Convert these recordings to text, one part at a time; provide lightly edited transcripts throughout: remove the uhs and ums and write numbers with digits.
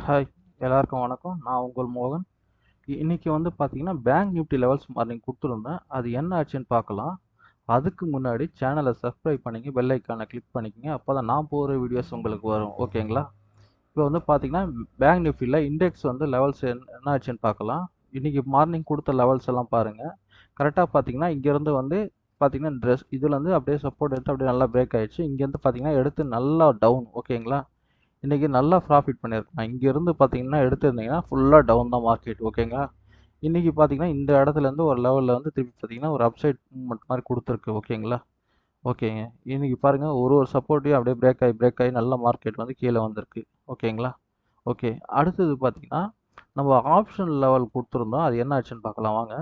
Hi, எல்லாருக்கும் வணக்கம். நான் உங்கள் மோகன். இன்னைக்கு வந்து பார்த்தீங்கன்னா பேங்க் நிஃப்டி லெவல்ஸ் மார்னிங் கொடுத்துருந்தேன். அது என்ன ஆச்சுன்னு பார்க்கலாம். அதுக்கு முன்னாடி சேனலை சப்ஸ்கிரைப் பண்ணிங்க, பெல் ஐக்கானை கிளிக் பண்ணிக்கங்க. அப்போ தான் நான் போகிற வீடியோஸ் உங்களுக்கு வரும். ஓகேங்களா? இப்போ வந்து பார்த்தீங்கன்னா பேங்க் நிஃப்டியில் இண்டெக்ஸ் வந்து லெவல்ஸ் என்ன ஆச்சுன்னு பார்க்கலாம். இன்னைக்கு மார்னிங் கொடுத்த லெவல்ஸ் எல்லாம் பாருங்கள். கரெக்டாக பார்த்தீங்கன்னா இங்கேருந்து வந்து பார்த்தீங்கன்னா இதுலேருந்து அப்படியே சப்போர்ட் எடுத்து அப்படியே நல்லா பிரேக் ஆயிடுச்சு. இங்கேருந்து பார்த்தீங்கன்னா எடுத்து நல்லா டவுன். ஓகேங்களா? இன்றைக்கி நல்லா ப்ராஃபிட் பண்ணியிருக்கலாம். இங்கேருந்து பார்த்தீங்கன்னா எடுத்திருந்தீங்கன்னா ஃபுல்லாக டவுன் தான் மார்க்கெட். ஓகேங்களா? இன்றைக்கி பார்த்தீங்கன்னா இந்த இடத்துலேருந்து ஒரு லெவலில் வந்து திருப்பி பார்த்தீங்கன்னா ஒரு அப்சைட் மூவ்மெண்ட் மாதிரி கொடுத்துருக்கு. ஓகேங்களா? ஓகேங்க. இன்றைக்கி பாருங்கள் ஒரு சப்போர்ட்டையும் அப்படியே பிரேக் ஆகி நல்ல மார்க்கெட் வந்து கீழே வந்திருக்கு. ஓகேங்களா? ஓகே. அடுத்தது பார்த்தீங்கன்னா நம்ம ஆப்ஷன் லெவல் கொடுத்துருந்தோம். அது என்ன ஆச்சுன்னு பார்க்கலாம் வாங்க.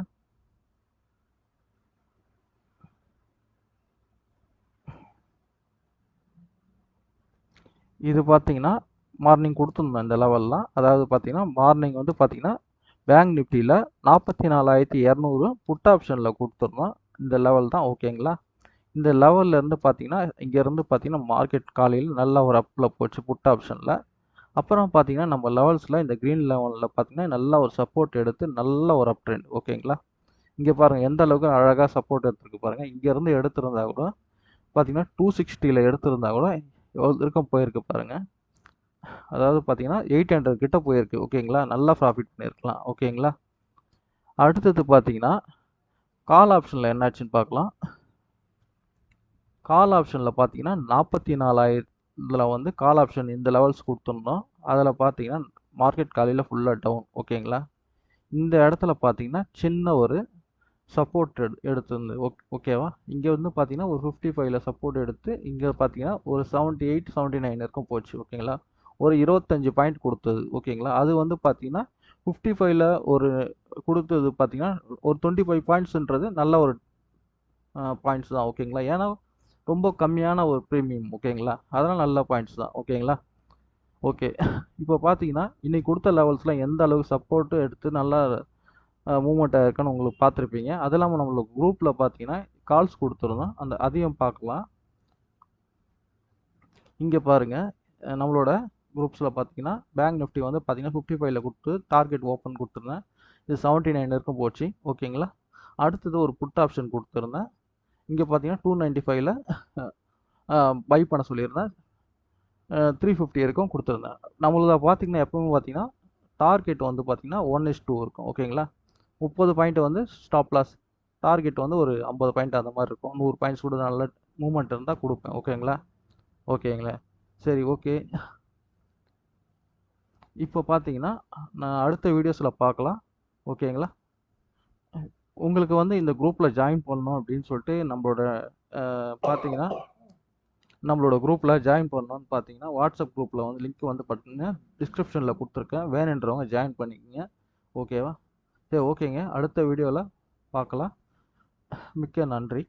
இது பார்த்தீங்கன்னா மார்னிங் கொடுத்துருந்தோம் இந்த லெவல்லாம். அதாவது பார்த்தீங்கன்னா மார்னிங் வந்து பார்த்தீங்கன்னா பேங்க் நிஃப்டியில் 44,200 புட் ஆப்ஷனில் கொடுத்துருந்தோம். இந்த லெவல் தான். ஓகேங்களா? இந்த லெவலில் இருந்து பார்த்தீங்கன்னா இங்கேருந்து பார்த்தீங்கன்னா மார்க்கெட் காலையில் நல்ல ஒரு அப்பில் போச்சு புட் ஆப்ஷனில். அப்புறம் பார்த்தீங்கன்னா நம்ம லெவல்ஸில் இந்த க்ரீன் லெவலில் பார்த்தீங்கன்னா நல்ல ஒரு சப்போர்ட் எடுத்து நல்ல ஒரு அப் ட்ரெண்ட். ஓகேங்களா? இங்கே பாருங்கள் எந்த அளவுக்கு அழகாக சப்போர்ட் எடுத்துருக்கு பாருங்கள். இங்கேருந்து எடுத்திருந்தா கூட பார்த்தீங்கன்னா 260 எடுத்திருந்தா கூட எவ்வளோ இருக்கும் போயிருக்கு பாருங்கள். அதாவது பார்த்தீங்கன்னா 800 கிட்ட போயிருக்கு. ஓகேங்களா? நல்லா ப்ராஃபிட் பண்ணியிருக்கலாம். ஓகேங்களா? அடுத்தது பார்த்தீங்கன்னா கால் ஆப்ஷனில் என்னாச்சுன்னு பார்க்கலாம். கால் ஆப்ஷனில் பார்த்தீங்கன்னா 44,000 இதில் வந்து கால் ஆப்ஷன் இந்த லெவல்ஸ் கொடுத்துருந்தோம். அதில் பார்த்தீங்கன்னா மார்க்கெட் காலையில் ஃபுல்லாக டவுன். ஓகேங்களா? இந்த இடத்துல பார்த்தீங்கன்னா சின்ன ஒரு சப்போர்ட் எடுத்திருந்து. ஓகேவா? இங்கே வந்து பார்த்தீங்கன்னா ஒரு 55ல் சப்போர்ட் எடுத்து இங்கே பார்த்தீங்கன்னா ஒரு 78 79 இருக்கும் போச்சு. ஓகேங்களா? ஒரு 25 பாயிண்ட் கொடுத்தது. ஓகேங்களா? அது வந்து பார்த்தீங்கன்னா 55ல் ஒரு கொடுத்தது பார்த்தீங்கன்னா ஒரு 25 பாயிண்ட்ஸ்ன்றது நல்ல ஒரு பாயிண்ட்ஸ் தான். ஓகேங்களா? ஏன்னா ரொம்ப கம்மியான ஒரு ப்ரீமியம். ஓகேங்களா? அதெல்லாம் நல்ல பாயிண்ட்ஸ் தான். ஓகேங்களா? ஓகே. இப்போ பார்த்தீங்கன்னா இன்னைக்கு கொடுத்த லெவல்ஸ்லாம் எந்த அளவுக்கு சப்போர்ட்டு எடுத்து நல்லா மூவ்மெண்ட் ஆயிருக்குன்னு உங்களுக்கு பார்த்துருப்பீங்க. அது இல்லாமல் நம்மளோட குரூப்பில் பார்த்தீங்கன்னா கால்ஸ் கொடுத்துருந்தோம். அதையும் பார்க்கலாம். இங்கே பாருங்கள் நம்மளோட குரூப்ஸில் பார்த்தீங்கன்னா பேங்க் நிஃப்டி வந்து பார்த்தீங்கன்னா 55ல் கொடுத்து டார்கெட் ஓப்பன் கொடுத்துருந்தேன். இது 79 இருக்கும் போச்சு. ஓகேங்களா? அடுத்தது ஒரு புட் ஆப்ஷன் கொடுத்துருந்தேன். இங்கே பார்த்தீங்கன்னா 295ல் பை பண்ண சொல்லியிருந்தேன். 350 இருக்கும் கொடுத்துருந்தேன். நம்மளது பார்த்தீங்கன்னா எப்பவுமே பார்த்தீங்கன்னா டார்கெட் வந்து பார்த்தீங்கன்னா 1:2 இருக்கும். ஓகேங்களா? 30 பாயிண்ட் வந்து ஸ்டாப் லாஸ். டார்கெட் வந்து ஒரு 50 பாயிண்ட் அந்த மாதிரி இருக்கும். 100 பாயிண்ட்ஸ் கூட நல்ல மூவ்மெண்ட் இருந்தால் கொடுப்பேன். ஓகேங்களா? ஓகேங்களா? சரி, ஓகே. இப்போ பார்த்தீங்கன்னா நான் அடுத்த வீடியோஸில் பார்க்கலாம். ஓகேங்களா? உங்களுக்கு வந்து இந்த குரூப்பில் ஜாயின் பண்ணணும் அப்படின்னு சொல்லிட்டு பார்த்தீங்கன்னா நம்மளோட குரூப்பில் ஜாயின் பண்ணணும்னு பார்த்தீங்கன்னா வாட்ஸ்அப் குரூப்பில் வந்து லிங்க் வந்து பார்த்தீங்கன்னா டிஸ்கிரிப்ஷனில் கொடுத்துருக்கேன். வேணுன்றவங்க ஜாயின் பண்ணிக்கோங்க. ஓகேவா? சரி, ஓகேங்க. அடுத்த வீடியோவில் பார்க்கலாம். மிக்க நன்றி.